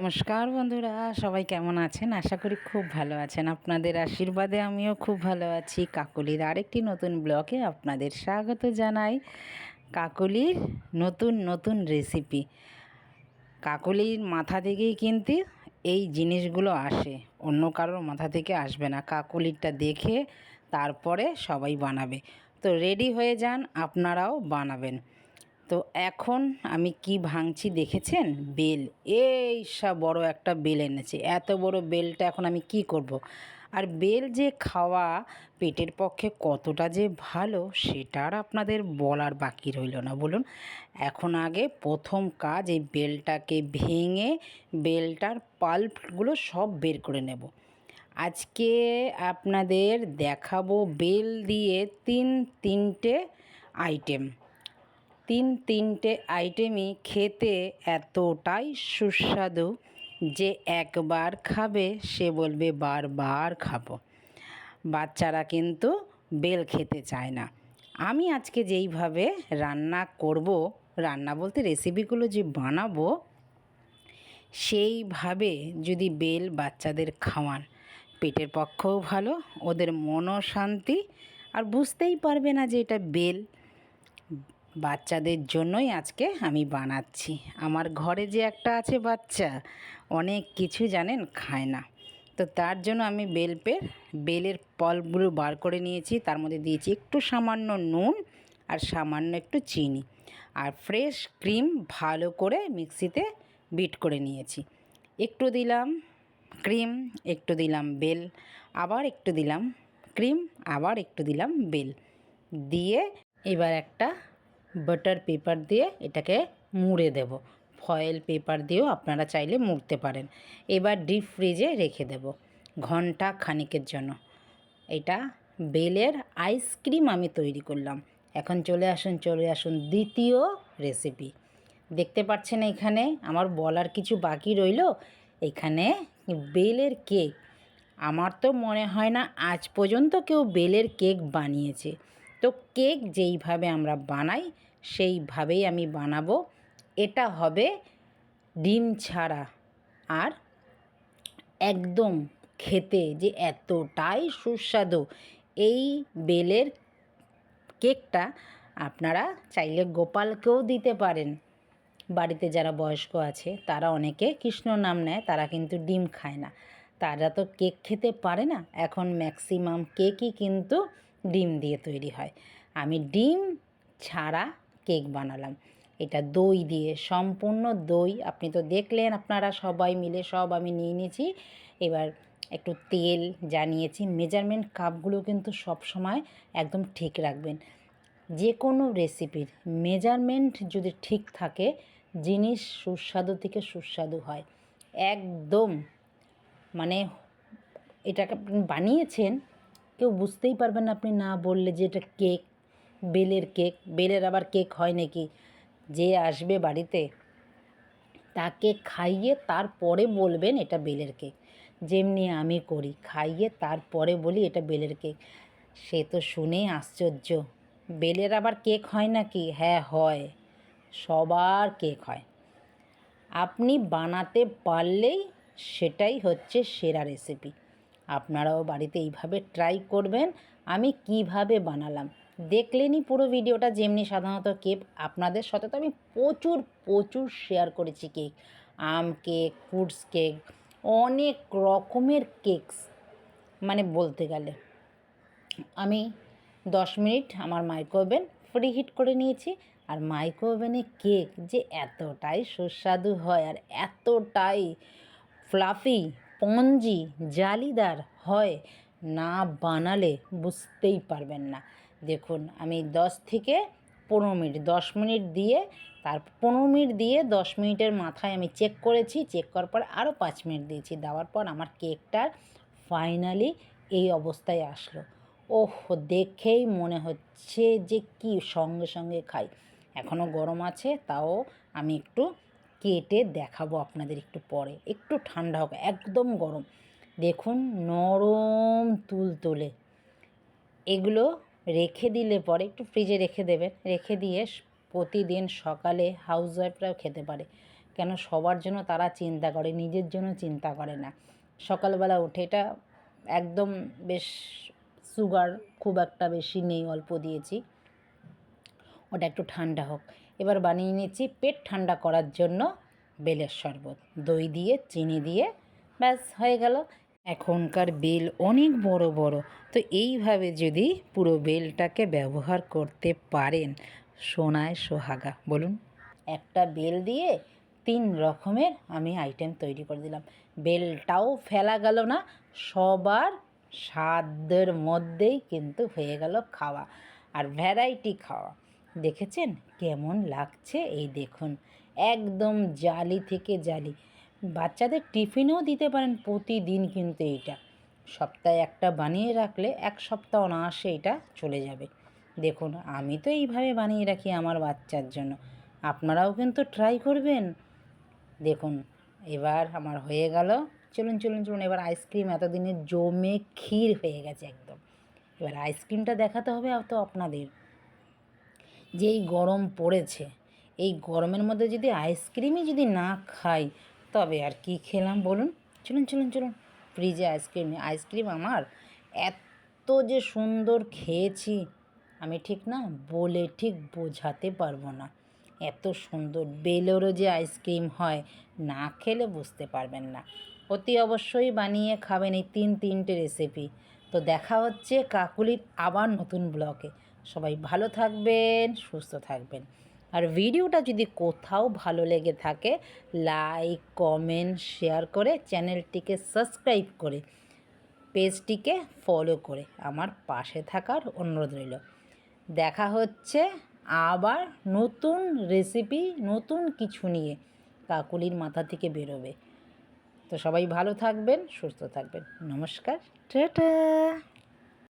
নমস্কার বন্ধুরা, সবাই কেমন আছেন? আশা করি খুব ভালো আছেন। আপনাদের আশীর্বাদে আমিও খুব ভালো আছি। কাকলির আরেকটি নতুন ব্লগে আপনাদের স্বাগত জানাই। কাকলির নতুন নতুন রেসিপি। কাকলির মাথা থেকেই কিন্তু এই জিনিসগুলো আসে, অন্য কারোর মাথা থেকে আসবে না। কাকলিরটা দেখে তারপরে সবাই বানাবে। তো রেডি হয়ে যান, আপনারাও বানাবেন। তো এখন আমি কি ভাঙছি দেখেছেন? বেল। এই সব বড় একটা বেল এনেছে। এত বড় বেলটা এখন আমি কি করব। আর বেল যে খাওয়া পেটের পক্ষে কতটা যে ভালো সেটা আর আপনাদের বলার বাকি রইল না, বলুন। এখন আগে প্রথম কাজ, এই বেলটাকে ভেঙে বেলটার পাল্পগুলো সব বের করে নেব। আজকে আপনাদের দেখাবো বেল দিয়ে তিনটে আইটেম। তিনটে আইটেমই খেতে এতটাই সুস্বাদু যে একবার খাবে সে বলবে বারবার খাবো। বাচ্চারা কিন্তু বেল খেতে চায় না। আমি আজকে যেইভাবে রান্না করব, রান্না বলতে রেসিপিগুলো যে বানাবো, সেইভাবে যদি বেল বাচ্চাদের খাওয়ান, পেটের পক্ষেও ভালো, ওদের মনও শান্তি, আর বুঝতেই পারবে না যে এটা বেল। বাচ্চাদের জন্যই আজকে আমি বানাচ্ছি। আমার ঘরে যে একটা আছে বাচ্চা, অনেক কিছু জানেন খায় না। তো তার জন্য আমি বেলের পল্পগুলো বার করে নিয়েছি। তার মধ্যে দিয়েছি একটু সামান্য নুন আর সামান্য একটু চিনি আর ফ্রেশ ক্রিম, ভালো করে মিক্সিতে বিট করে নিয়েছি। একটু দিলাম ক্রিম, একটু দিলাম বেল, আবার একটু দিলাম ক্রিম, আবার একটু দিলাম বেল দিয়ে এবার একটা বাটার পেপার দিয়ে এটাকে মুড়ে দেব। ফয়েল পেপার দিয়েও আপনারা চাইলে মুড়তে পারেন। এবার ডিপ ফ্রিজে রেখে দেব ঘন্টা খানিকের জন্য। এটা বেলের আইসক্রিম আমি তৈরি করলাম। এখন চলে আসুন দ্বিতীয় রেসিপি। দেখতে পাচ্ছেন এখানে আমার বলার কিছু বাকি রইল। এখানে বেলের কেক। আমার তো মনে হয় না আজ পর্যন্ত কেউ বেলের কেক বানিয়েছে। তো কেক যেইভাবে আমরা বানাই সেইভাবেই আমি বানাবো। এটা হবে ডিম ছাড়া, আর একদম খেতে যে এতটাই সুস্বাদু এই বেলের কেকটা। আপনারা চাইলে গোপালকেও দিতে পারেন। বাড়িতে যারা বয়স্ক আছে তারা অনেকে কৃষ্ণ নাম নেয়, তারা কিন্তু ডিম খায় না, তারা তো কেক খেতে পারে না। এখন ম্যাক্সিমাম কেকই কিন্তু ডিম দিয়ে তৈরি হয়। আমি ডিম ছাড়া কেক বানালাম। এটা দই দিয়ে, সম্পূর্ণ দই। আপনি তো দেখলেন, আপনারা সবাই মিলে সব আমি নিয়ে নিয়েছি। এবার একটু তেল জানিয়েছি। মেজারমেন্ট কাপগুলো কিন্তু সব সময় একদম ঠিক রাখবেন। যে কোনো রেসিপির মেজারমেন্ট যদি ঠিক থাকে, জিনিস সুস্বাদু থেকে সুস্বাদু হয় একদম। মানে এটাকে আপনি বানিয়েছেন, কেউ বুঝতেই পারবেন না আপনি না বললে যে এটা কেক, বেলের কেক। বেলের আবার কেক হয় নাকি? যে আসবে বাড়িতে তাকে খাইয়ে তারপরে বলবেন এটা বেলের কেক। যেমনি আমি করি, খাইয়ে তারপরে বলি এটা বেলের কেক। সে তো শুনেই আশ্চর্য, বেলের আবার কেক হয় নাকি? হ্যাঁ হয়, সবার কেক হয়। আপনি বানাতে পারলেই সেটাই হচ্ছে সেরা রেসিপি। আপনারাও বাড়িতে এইভাবে ট্রাই করবেন। আমি কিভাবে বানালাম দেখলেনই পুরো ভিডিওটা। যেমনি সাধারণত কেক আপনাদের সাথে তো আমি প্রচুর প্রচুর শেয়ার করেছি কেক, আম কেক, ফ্রুটস কেক, অনেক রকমের কেকস। মানে বলতে গেলে আমি 10 মিনিট আমার মাইক্রো ওভেন ফ্রি হিট করে নিয়েছি। আর মাইক্রো ওভেনে কেক যে এতটাই সুস্বাদু হয় আর এতটাই ফ্লাফি, স্পঞ্জি, জালিদার হয়, না বানালে বুঝতেই পারবেন না। দেখুন আমি 10 থেকে 15 মিনিট, 10 মিনিট দিয়ে, তার 15 মিনিট দিয়ে 10 মিনিটের মাথায় আমি চেক করেছি। চেক করার পর আরও 5 মিনিট দিয়েছি। দেওয়ার পর আমার কেকটার ফাইনালি এই অবস্থায় আসলো। ওহ, দেখেই মনে হচ্ছে যে কি সঙ্গে সঙ্গে খাই। এখনও গরম আছে, তাও আমি একটু কেটে দেখাবো আপনাদের একটু পরে। একটু ঠান্ডা হোক, একদম গরম। দেখুন নরম তুলতুলে। এগুলো রেখে দিলে পরে, একটু ফ্রিজে রেখে দেবেন, রেখে দিয়ে প্রতিদিন সকালে হাউসওয়াইফরাও খেতে পারে। কেন সবার জন্য তারা চিন্তা করে, নিজের জন্য চিন্তা করে না। সকালবেলা উঠে এটা একদম বেশ সুগার খুব একটা বেশি নেই, অল্প দিয়েছি, ওটা একটু ঠান্ডা হোক। এবার বানিয়ে নিচ্ছি পেট ঠান্ডা করার জন্য বেলের শরবত, দই দিয়ে চিনি দিয়ে, ব্যাস হয়ে গেল। এখনকার বেল অনেক বড় বড়, তো এইভাবে যদি পুরো বেলটাকে ব্যবহার করতে পারেন, সোনায় সোহাগা বলুন। একটা বেল দিয়ে 3 রকমের আমি আইটেম তৈরি করে দিলাম। বেলটাও ফেলা গেল না, সবার স্বাদের মধ্যেই কিন্তু হয়ে গেল খাওয়া, আর ভ্যারাইটি খাওয়া। দেখেছেন কেমন লাগছে? এই দেখুন, একদম জালি থেকে জালি। বাচ্চাদের টিফিনেও দিতে পারেন প্রতিদিন, কিন্তু এইটা সপ্তাহে একটা বানিয়ে রাখলে 1 সপ্তাহ অনায়াসে এটা চলে যাবে। দেখুন আমি তো এইভাবে বানিয়ে রাখি আমার বাচ্চার জন্য, আপনারাও কিন্তু ট্রাই করবেন। দেখুন এবার আমার হয়ে গেল। চলুন চলুন চলুন, এবার আইসক্রিম এতদিনে জমে ক্ষীর হয়ে গেছে একদম। এবার আইসক্রিমটা দেখাতে হবে তো আপনাদের, যে এই গরম পড়েছে, এই গরমের মধ্যে যদি আইসক্রিমই যদি না খাই তবে আর কি খেলাম বলুন। চলুন চলুন চলুন, ফ্রিজে আইসক্রিম আমার এত যে সুন্দর খেয়েছি আমি ঠিক না বলে ঠিক বোঝাতে পারবো না। এত সুন্দর বেলেরও যে আইসক্রিম হয়, না খেলে বুঝতে পারবেন না। অতি অবশ্যই বানিয়ে খাবেন এই 3টে রেসিপি। তো দেখা হচ্ছে কাকুলির আবার নতুন ব্লগে। সবাই ভালো থাকবেন, সুস্থ থাকবেন। আর ভিডিওটা যদি কোথাও ভালো লেগে থাকে, লাইক কমেন্ট শেয়ার করে চ্যানেলটিকে সাবস্ক্রাইব করে পেজটিকে ফলো করে আমার পাশে থাকার অনুরোধ রইল। দেখা হচ্ছে আবার নতুন রেসিপি, নতুন কিছু নিয়ে কাকুলির মাথা থেকে বেরোবে। তো সবাই ভালো থাকবেন, সুস্থ থাকবেন। নমস্কার, টাটা।